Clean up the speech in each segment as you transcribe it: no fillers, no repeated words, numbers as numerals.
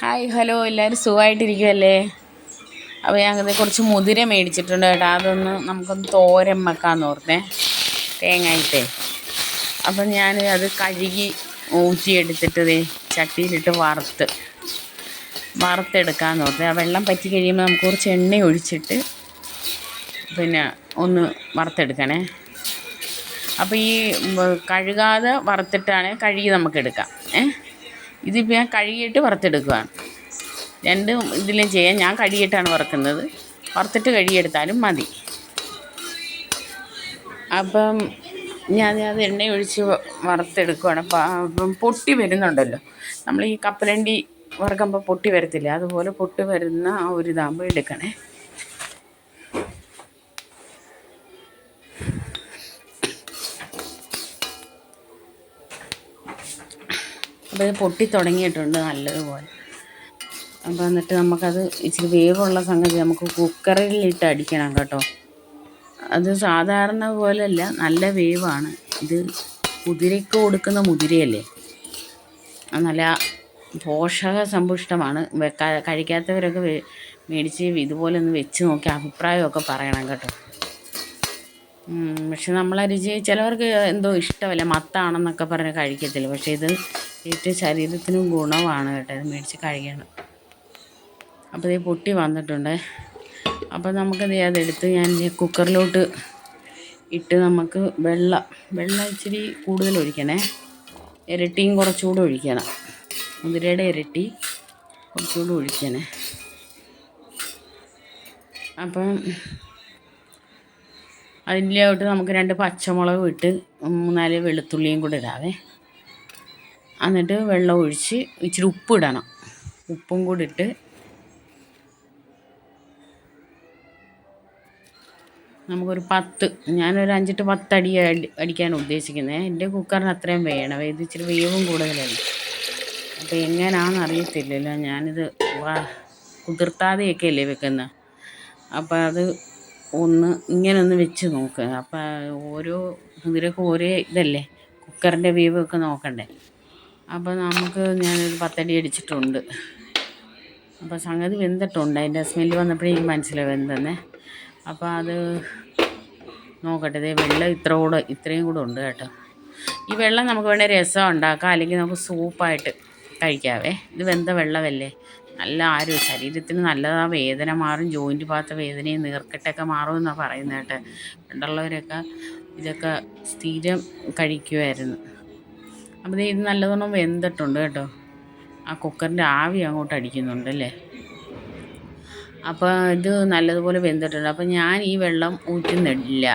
Hi hello എല്ലാവരും സുഖമായിട്ടിരിക്കുമല്ലേ? അപ്പോൾ ഞങ്ങൾക്ക് കുറച്ച് മുതിര മേടിച്ചിട്ടുണ്ട് കേട്ടോ. അതൊന്ന് നമുക്കൊന്ന് തോരൻ വെക്കാമെന്ന് ഓർത്തേ, തേങ്ങയിട്ടേ. അപ്പം ഞാൻ അത് കഴുകി ഊറ്റിയെടുത്തിട്ട് ചട്ടിയിലിട്ട് വറുത്തെടുക്കാമെന്ന് ഓർത്തേ. ആ വെള്ളം പറ്റി കഴിയുമ്പോൾ നമുക്ക് കുറച്ച് എണ്ണ ഒഴിച്ചിട്ട് പിന്നെ ഒന്ന് വറുത്തെടുക്കണേ. അപ്പോൾ ഈ കഴുകാതെ വറുത്തിട്ടാണ് കഴുകി നമുക്കെടുക്കാം. ഇതിപ്പോൾ ഞാൻ കഴുകിയിട്ട് വറുത്തെടുക്കുകയാണ്. രണ്ടും ഇതിലും ചെയ്യാം. ഞാൻ കഴുകിയിട്ടാണ് വറുക്കുന്നത്, വറുത്തിട്ട് കഴുകിയെടുത്താലും മതി. അപ്പം അത് എണ്ണ ഒഴിച്ച് വറുത്തെടുക്കുകയാണ്. അപ്പം പൊട്ടി വരുന്നുണ്ടല്ലോ, നമ്മൾ ഈ കപ്പലണ്ടി വറുക്കുമ്പോൾ പൊട്ടി വരത്തില്ല, അതുപോലെ പൊട്ടി വരുന്ന ആ ഒരു ഇതാകുമ്പോൾ എടുക്കണേ. അപ്പോൾ ഇത് പൊട്ടി തുടങ്ങിയിട്ടുണ്ട് നല്ലതുപോലെ. അപ്പോൾ എന്നിട്ട് നമുക്കത് ഇച്ചിരി വേവുള്ള സംഗതി നമുക്ക് കുക്കറിലിട്ട് അടിക്കണം കേട്ടോ. അത് സാധാരണ പോലെയല്ല, നല്ല വേവാണ്. ഇത് കുതിരയ്ക്ക് കൊടുക്കുന്ന മുതിരയല്ലേ, നല്ല പോഷക സമ്പുഷ്ടമാണ്. കഴിക്കാത്തവരൊക്കെ മേടിച്ച് ഇതുപോലെ ഒന്ന് വെച്ച് നോക്കി അഭിപ്രായമൊക്കെ പറയണം കേട്ടോ. പക്ഷെ നമ്മളെ രുചി ചിലവർക്ക് എന്തോ ഇഷ്ടമല്ല, മത്താണെന്നൊക്കെ പറഞ്ഞ് കഴിക്കത്തില്ല. പക്ഷേ ഇത് ഏറ്റവും ശരീരത്തിനും ഗുണമാണ് കേട്ടോ. ഇത് മേടിച്ച് കഴിക്കണം. അപ്പോൾ ഇത് പൊട്ടി വന്നിട്ടുണ്ട്. അപ്പോൾ നമുക്കത് അതെടുത്ത് ഞാൻ കുക്കറിലോട്ട് ഇട്ട് നമുക്ക് വെള്ളം ഇച്ചിരി കൂടുതൽ ഒഴിക്കണേ. ഇരട്ടിയും കുറച്ചുകൂടെ ഒഴിക്കണം, മുതിരയുടെ ഇരട്ടി കുറച്ചുകൂടെ ഒഴിക്കണേ. അപ്പം അതിലോട്ട് നമുക്ക് 2 പച്ചമുളകും ഇട്ട് 3-4 വെളുത്തുള്ളിയും കൂടെ ഇടാവേ. എന്നിട്ട് വെള്ളം ഒഴിച്ച് ഇച്ചിരി ഉപ്പിടണം. ഉപ്പും കൂടി ഇട്ട് നമുക്കൊരു 5 to 10 അടി അടിക്കാൻ ഉദ്ദേശിക്കുന്നത്. എൻ്റെ കുക്കറിന് അത്രയും വേണം, ഇത് ഇച്ചിരി വേവും കൂടുതലല്ല. അപ്പോൾ എങ്ങനെയാണെന്ന് അറിയത്തില്ലല്ലോ, ഞാനിത് കുതിർത്താതെയൊക്കെ അല്ലേ വെക്കുന്നത്. അപ്പോൾ അത് ഇങ്ങനെ ഒന്ന് വെച്ച് നോക്കുക. അപ്പോൾ ഓരോ കുതിരക്കും ഓരോ ഇതല്ലേ, കുക്കറിൻ്റെ വേവൊക്കെ നോക്കണ്ടേ. അപ്പോൾ ഞാനൊരു 10 അടി അടിച്ചിട്ടുണ്ട്. അപ്പോൾ സംഗതി വെന്തിട്ടുണ്ട്. അതിൻ്റെ സ്മെല്ല് വന്നപ്പോഴേ എനിക്ക് മനസ്സിലായി വെന്തെന്നേ. അപ്പോൾ അത് നോക്കട്ടെ. വെള്ളം ഇത്രയും കൂടെ ഉണ്ട് കേട്ടോ. ഈ വെള്ളം നമുക്ക് വേണമെങ്കിൽ രസം ഉണ്ടാക്കാം, അല്ലെങ്കിൽ നമുക്ക് സൂപ്പായിട്ട് കഴിക്കാവേ. ഇത് വെന്ത വെള്ളമല്ലേ, നല്ല ആരോഗ്യം, ശരീരത്തിന് നല്ലതാ. വേദന മാറും, ജോയിൻറ്റ് ഭാഗത്തെ വേദനയും നീർക്കെട്ടൊക്കെ മാറുമെന്നാണ് പറയുന്നത് കേട്ടോ. പണ്ടുള്ളവരൊക്കെ ഇതൊക്കെ സ്ഥിരം കഴിക്കുമായിരുന്നു. അപ്പോൾ ഇത് നല്ലവണ്ണം വെന്തിട്ടുണ്ട് കേട്ടോ. ആ കുക്കറിൻ്റെ ആവി അങ്ങോട്ട് അടിക്കുന്നുണ്ടല്ലേ. അപ്പോൾ ഇത് നല്ലതുപോലെ വെന്തിട്ടുണ്ട്. അപ്പോൾ ഞാൻ ഈ വെള്ളം ഊറ്റുന്നില്ല,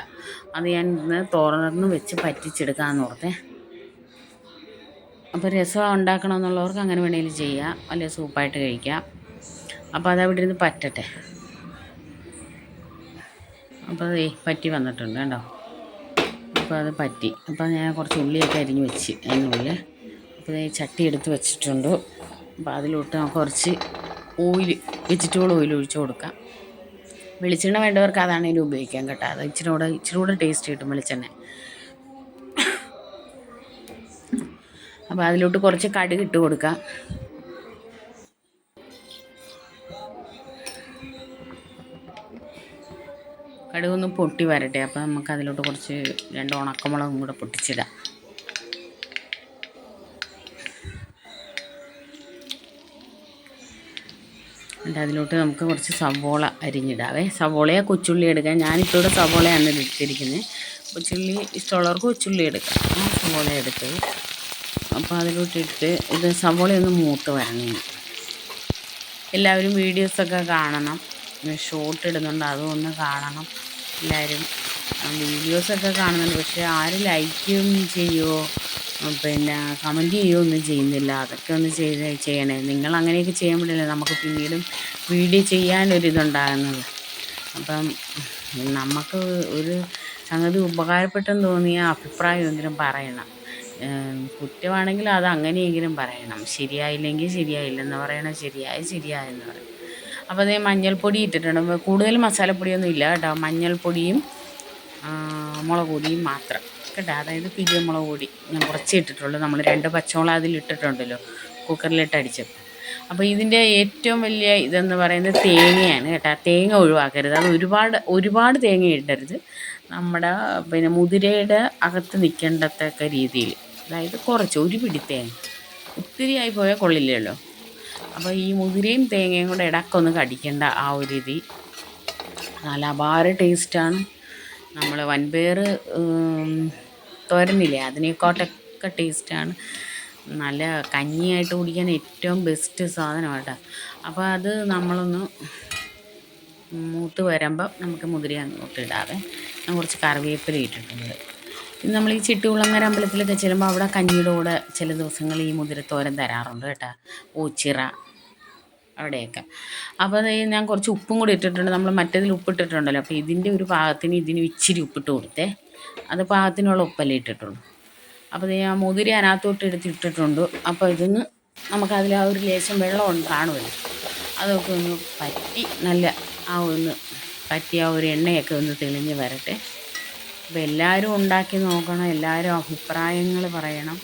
അത് ഞാൻ ഇന്ന് തുറന്ന് വെച്ച് പറ്റിച്ചെടുക്കാമെന്ന് ഓർത്തേ. അപ്പോൾ രസം ഉണ്ടാക്കണമെന്നുള്ളവർക്ക് അങ്ങനെ വേണമെങ്കിലും ചെയ്യാം, അല്ലെങ്കിൽ സൂപ്പായിട്ട് കഴിക്കാം. അപ്പോൾ അതവിടെ ഇരുന്ന് പറ്റട്ടെ. അപ്പോൾ അത് പറ്റി വന്നിട്ടുണ്ട് കേട്ടോ. അപ്പോൾ അത് പറ്റി. അപ്പോൾ ഞാൻ കുറച്ച് ഉള്ളിയൊക്കെ അരിഞ്ഞ് വെച്ച് അതിനുള്ളിൽ. അപ്പോൾ ചട്ടി എടുത്ത് വെച്ചിട്ടുണ്ട്. അപ്പോൾ അതിലോട്ട് നമുക്ക് കുറച്ച് വെജിറ്റബിൾ ഓയിൽ ഒഴിച്ച് കൊടുക്കാം. വെളിച്ചെണ്ണ വേണ്ടവർക്ക് അതാണെങ്കിലും ഉപയോഗിക്കാം കേട്ടോ. അത് ഇച്ചിരി കൂടെ ടേസ്റ്റ് കിട്ടും വെളിച്ചെണ്ണ. അപ്പോൾ അതിലോട്ട് കുറച്ച് കടുക് ഇട്ട് കൊടുക്കാം. കടുകൊന്ന് പൊട്ടി വരട്ടെ. അപ്പോൾ നമുക്ക് അതിലോട്ട് കുറച്ച് 2 ഉണക്കമുളകും കൂടെ പൊട്ടിച്ചിടാം. എന്നിട്ട് അതിലോട്ട് നമുക്ക് കുറച്ച് സവോള അരിഞ്ഞിടാവേ. സവോളയോ കൊച്ചുള്ളി എടുക്കാം. ഞാനിപ്പോൾ ഇവിടെ സവോളയാണ് എടുത്തിരിക്കുന്നത്. കൊച്ചുള്ളി ഇഷ്ടമുള്ളവർക്ക് കൊച്ചുള്ളി എടുക്കാം. സവോള എടുത്തത്. അപ്പോൾ അതിലോട്ടിട്ട് ഇത് സവോളയൊന്ന് മൂത്ത് വരണേ. എല്ലാവരും വീഡിയോസൊക്കെ കാണണം, ഷോർട്ട് ഇടുന്നുണ്ട്, അതും ഒന്ന് കാണണം എല്ലാവരും. വീഡിയോസൊക്കെ കാണുന്നുണ്ട്, പക്ഷേ ആരും ലൈക്കും ചെയ്യുമോ പിന്നെ കമൻറ്റ് ചെയ്യുകയോ ഒന്നും ചെയ്യുന്നില്ല. അതൊക്കെ ഒന്ന് ചെയ്യണേ. നിങ്ങൾ അങ്ങനെയൊക്കെ ചെയ്യുമ്പോഴല്ലേ നമുക്ക് പിന്നീടും വീഡിയോ ചെയ്യാനൊരിതുണ്ടാകുന്നത്. അപ്പം നമുക്ക് ഒരു സംഗതി ഉപകാരപ്പെട്ടെന്ന് തോന്നിയ അഭിപ്രായമെങ്കിലും പറയണം. കുറ്റമാണെങ്കിൽ അത് അങ്ങനെയെങ്കിലും പറയണം. ശരിയായില്ലെങ്കിൽ ശരിയായില്ലെന്ന് പറയണം, ശരിയായെന്ന് പറയണം. അപ്പോൾ അതേ മഞ്ഞൾപ്പൊടി ഇട്ടിട്ടുണ്ട്. കൂടുതൽ മസാലപ്പൊടിയൊന്നും ഇല്ല കേട്ടോ. മഞ്ഞൾപ്പൊടിയും മുളക് പൊടിയും മാത്രം കേട്ടോ. അതായത് പിരിയമുളക് പൊടി ഞാൻ കുറച്ച് ഇട്ടിട്ടുള്ളൂ. നമ്മൾ 2 പച്ചമുളക് അതിലിട്ടിട്ടുണ്ടല്ലോ കുക്കറിലിട്ട് അടിച്ചപ്പോൾ. അപ്പോൾ ഇതിൻ്റെ ഏറ്റവും വലിയ ഇതെന്ന് പറയുന്നത് തേങ്ങയാണ് കേട്ടോ. തേങ്ങ ഒഴിവാക്കരുത്. അത് ഒരുപാട് തേങ്ങ ഇടരുത്. നമ്മുടെ പിന്നെ മുതിരയുടെ അകത്ത് നിൽക്കേണ്ടത്തക്ക രീതിയിൽ, അതായത് കുറച്ച് ഒരു പിടി തേങ്ങ, ഒത്തിരി ആയി പോയാൽ കൊള്ളില്ലല്ലോ. അപ്പോൾ ഈ മുതിരയും തേങ്ങയും കൂടെ ഇടയ്ക്കൊന്ന് കടിക്കേണ്ട ആ ഒരു രീതി നല്ല അപാര ടേസ്റ്റാണ്. നമ്മൾ വൻപയർ തോരനില്ലേ, അതിനെക്കാട്ടൊക്കെ ടേസ്റ്റാണ്. നല്ല കഞ്ഞിയായിട്ട് കുടിക്കാൻ ഏറ്റവും ബെസ്റ്റ് സാധനമാണ് കേട്ടോ. അപ്പോൾ അത് നമ്മളൊന്ന് മൂത്ത് വരുമ്പം നമുക്ക് മുതിര അങ്ങോട്ട് ഇടാതെ ഞാൻ കുറച്ച് കറിവേപ്പില ഇട്ടിട്ടുണ്ട്. ഇത് നമ്മൾ ഈ ചിട്ടുകുളങ്ങര അമ്പലത്തിലൊക്കെ ചെല്ലുമ്പോൾ അവിടെ കഞ്ഞിയുടെ കൂടെ ചില ദിവസങ്ങൾ ഈ മുതിരത്തോരൻ തരാറുണ്ട് കേട്ടോ, ഓച്ചിറ അവിടെയൊക്കെ. അപ്പോൾ അത് ഞാൻ കുറച്ച് ഉപ്പും കൂടി ഇട്ടിട്ടുണ്ട്. നമ്മൾ മറ്റേതിൽ ഉപ്പിട്ടിട്ടുണ്ടല്ലോ, അപ്പോൾ ഇതിൻ്റെ ഒരു പാകത്തിന് ഇതിന് ഇച്ചിരി ഉപ്പിട്ട് കൊടുത്തേ. അത് പാകത്തിനുള്ള ഉപ്പല്ലേ ഇട്ടിട്ടുള്ളൂ. അപ്പോൾ ഞാൻ മുതിര അതിനകത്തോട്ട് എടുത്തിട്ടിട്ടുണ്ട്. അപ്പോൾ ഇതിന് നമുക്കതിൽ ആ ഒരു ലേശം വെള്ളം കാണുമല്ലോ, അതൊക്കെ ഒന്ന് പറ്റി നല്ല പറ്റി ആ ഒരു എണ്ണയൊക്കെ ഒന്ന് തെളിഞ്ഞ് വരട്ടെ. അപ്പോൾ എല്ലാവരും ഉണ്ടാക്കി നോക്കണം, എല്ലാവരും അഭിപ്രായങ്ങൾ പറയണം.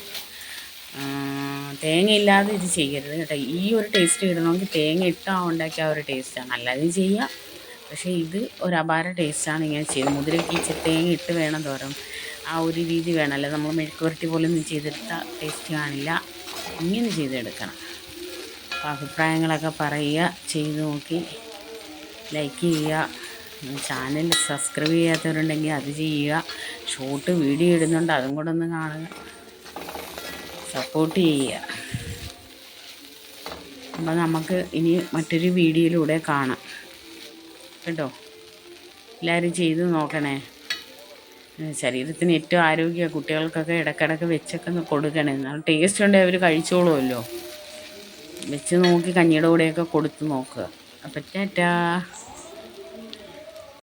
തേങ്ങ ഇല്ലാതെ ഇത് ചെയ്യരുത് കേട്ടോ. ഈ ഒരു ടേസ്റ്റ് കിട്ടണമെങ്കിൽ തേങ്ങ ഇട്ടാൽ ഉണ്ടാക്കിയ ആ ഒരു ടേസ്റ്റാണ്. നല്ലത് ചെയ്യുക, പക്ഷേ ഇത് ഒരു അപാര ടേസ്റ്റാണ് ഇങ്ങനെ ചെയ്ത്. മുതിരയ്ക്ക് ഇച്ചിരി തേങ്ങ ഇട്ട് വേണം തോരൻ, ആ ഒരു രീതി വേണമല്ലോ. നമ്മൾ മെഴുക്കുവരട്ടി പോലൊന്നും ചെയ്തെടുത്താൽ ടേസ്റ്റ് കാണില്ല. ഇങ്ങനെ ചെയ്തെടുക്കണം. അപ്പോൾ അഭിപ്രായങ്ങളൊക്കെ പറയുക, ചെയ്ത് നോക്കി ലൈക്ക് ചെയ്യുക. ചാനൽ സബ്സ്ക്രൈബ് ചെയ്യാത്തവരുണ്ടെങ്കിൽ അത് ചെയ്യുക. ഷോർട്ട് വീഡിയോ ഇടുന്നുണ്ട്, അതും കൂടെ ഒന്ന് കാണുക, സപ്പോർട്ട് ചെയ്യുക. അപ്പോൾ നമുക്ക് ഇനി മറ്റൊരു വീഡിയോയിലൂടെ കാണാം കേട്ടോ. എല്ലാവരും ചെയ്ത് നോക്കണേ. ശരീരത്തിന് ഏറ്റവും ആരോഗ്യ, കുട്ടികൾക്കൊക്കെ ഇടയ്ക്കിടയ്ക്ക് വെച്ചൊക്കെ ഒന്ന് കൊടുക്കണേ. എന്നാൽ ടേസ്റ്റ് ഉണ്ടെങ്കിൽ അവർ കഴിച്ചോളുമല്ലോ. വെച്ച് നോക്കി കഞ്ഞിയുടെ കൂടെയൊക്കെ കൊടുത്ത് നോക്കുക. അപ്പം ടാറ്റാ.